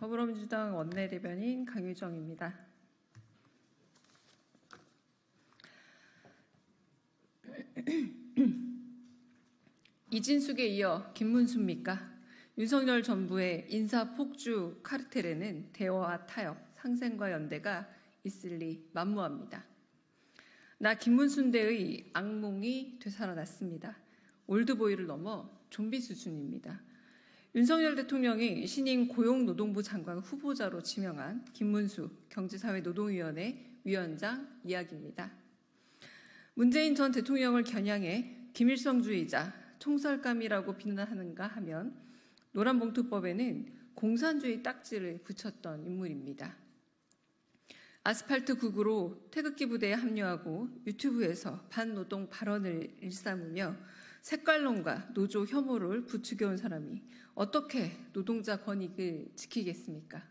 더불어민주당 원내대변인 강유정입니다. 이진숙에 이어 김문수입니까? 윤석열 정부의 인사폭주 카르텔에는 대화와 타협, 상생과 연대가 있을 리 만무합니다. 나 김문수인데의 악몽이 되살아났습니다. 올드보이를 넘어 좀비 수준입니다. 윤석열 대통령이 신임 고용노동부 장관 후보자로 지명한 김문수 경제사회노동위원회 위원장 이야기입니다. 문재인 전 대통령을 겨냥해 김일성주의자, 총살감이라고 비난하는가 하면 노란봉투법에는 공산주의 딱지를 붙였던 인물입니다. 아스팔트 극우로 태극기 부대에 합류하고 유튜브에서 반노동 발언을 일삼으며 색깔론과 노조 혐오를 부추겨온 사람이 어떻게 노동자 권익을 지키겠습니까?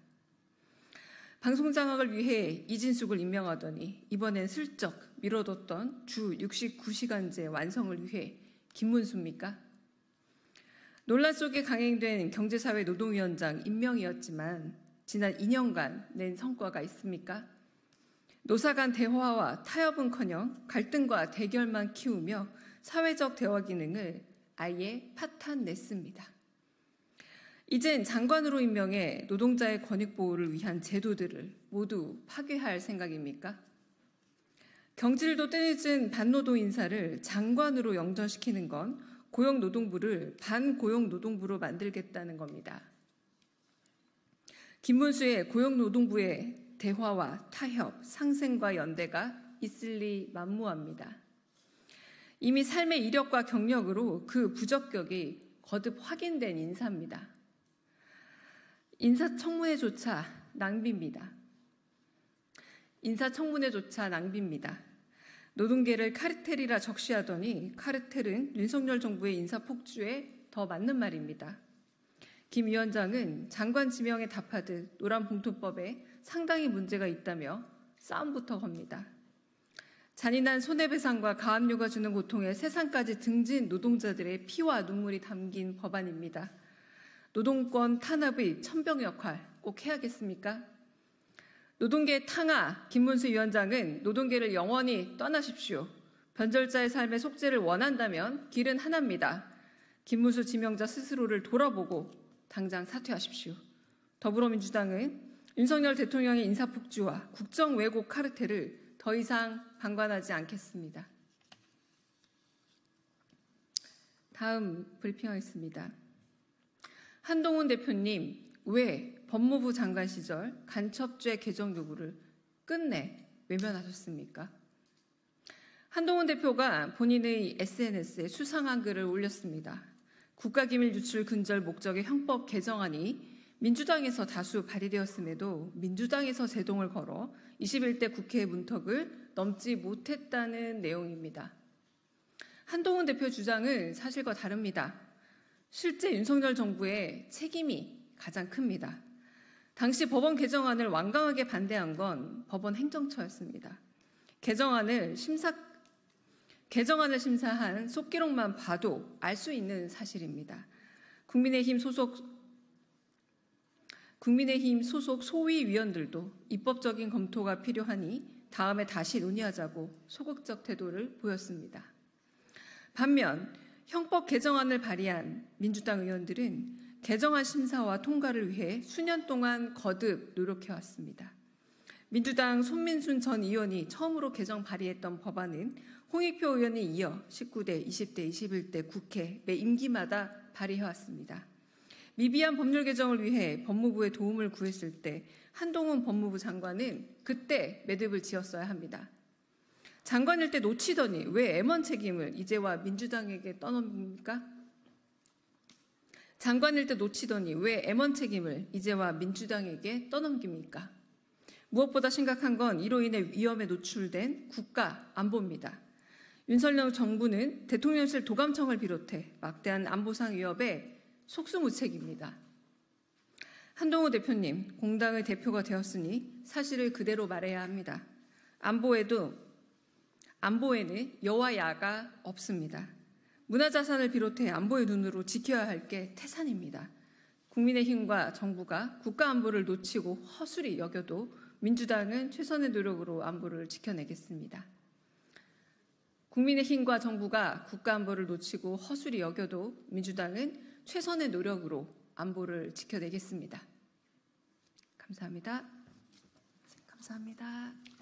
방송장악을 위해 이진숙을 임명하더니 이번엔 슬쩍 미뤄뒀던 주 69시간제 완성을 위해 김문수입니까? 논란 속에 강행된 경제사회노동위원장 임명이었지만 지난 2년간 낸 성과가 있습니까? 노사 간 대화와 타협은커녕 갈등과 대결만 키우며 사회적 대화 기능을 아예 파탄냈습니다. 이젠 장관으로 임명해 노동자의 권익 보호를 위한 제도들을 모두 파괴할 생각입니까? 경질도 때늦은 반노동 인사를 장관으로 영전시키는 건 고용노동부를 반고용노동부로 만들겠다는 겁니다. 김문수의 고용노동부의 대화와 타협, 상생과 연대가 있을 리 만무합니다. 이미 삶의 이력과 경력으로 그 부적격이 거듭 확인된 인사입니다. 인사청문회조차 낭비입니다. 인사청문회조차 낭비입니다. 노동계를 카르텔이라 적시하더니 카르텔은 윤석열 정부의 인사폭주에 더 맞는 말입니다. 김 위원장은 장관 지명에 답하듯 노란봉투법에 상당히 문제가 있다며 싸움부터 겁니다. 잔인한 손해배상과 가압류가 주는 고통에 세상까지 등진 노동자들의 피와 눈물이 담긴 법안입니다. 노동권 탄압의 천병 역할 꼭 해야겠습니까? 노동계 탕하 김문수 위원장은 노동계를 영원히 떠나십시오. 변절자의 삶의 속죄를 원한다면 길은 하나입니다. 김문수 지명자 스스로를 돌아보고 당장 사퇴하십시오. 더불어민주당은 윤석열 대통령의 인사폭주와 국정 왜곡 카르텔을 더 이상 방관하지 않겠습니다. 다음 브리핑하겠습니다. 한동훈 대표님, 왜 법무부 장관 시절 간첩죄 개정 요구를 끝내 외면하셨습니까? 한동훈 대표가 본인의 SNS에 수상한 글을 올렸습니다. 국가기밀 유출 근절 목적의 형법 개정안이 민주당에서 다수 발의되었음에도 민주당에서 제동을 걸어 21대 국회 문턱을 넘지 못했다는 내용입니다. 한동훈 대표 주장은 사실과 다릅니다. 실제 윤석열 정부의 책임이 가장 큽니다. 당시 법원 개정안을 완강하게 반대한 건 법원 행정처였습니다. 개정안을 심사한 속기록만 봐도 알 수 있는 사실입니다. 국민의힘 소속 소위위원들도 입법적인 검토가 필요하니 다음에 다시 논의하자고 소극적 태도를 보였습니다. 반면 형법 개정안을 발의한 민주당 의원들은 개정안 심사와 통과를 위해 수년 동안 거듭 노력해왔습니다. 민주당 손민순 전 의원이 처음으로 개정 발의했던 법안은 홍익표 의원에 이어 19대, 20대, 21대 국회 매 임기마다 발의해왔습니다. 미비한 법률 개정을 위해 법무부의 도움을 구했을 때 한동훈 법무부 장관은 그때 매듭을 지었어야 합니다. 장관일 때 놓치더니 왜 M1 책임을 이제와 민주당에게 떠넘깁니까? 장관일 때 놓치더니 왜 M1 책임을 이제와 민주당에게 떠넘깁니까? 무엇보다 심각한 건 이로 인해 위험에 노출된 국가 안보입니다. 윤석열 정부는 대통령실 도감청을 비롯해 막대한 안보상 위협에 속수무책입니다. 한동훈 대표님, 공당의 대표가 되었으니 사실을 그대로 말해야 합니다. 안보에는 여와 야가 없습니다. 문화자산을 비롯해 안보의 눈으로 지켜야 할 게 태산입니다. 국민의힘과 정부가 국가 안보를 놓치고 허술히 여겨도 민주당은 최선의 노력으로 안보를 지켜내겠습니다. 국민의힘과 정부가 국가 안보를 놓치고 허술히 여겨도 민주당은 최선의 노력으로 안보를 지켜내겠습니다. 감사합니다. 감사합니다.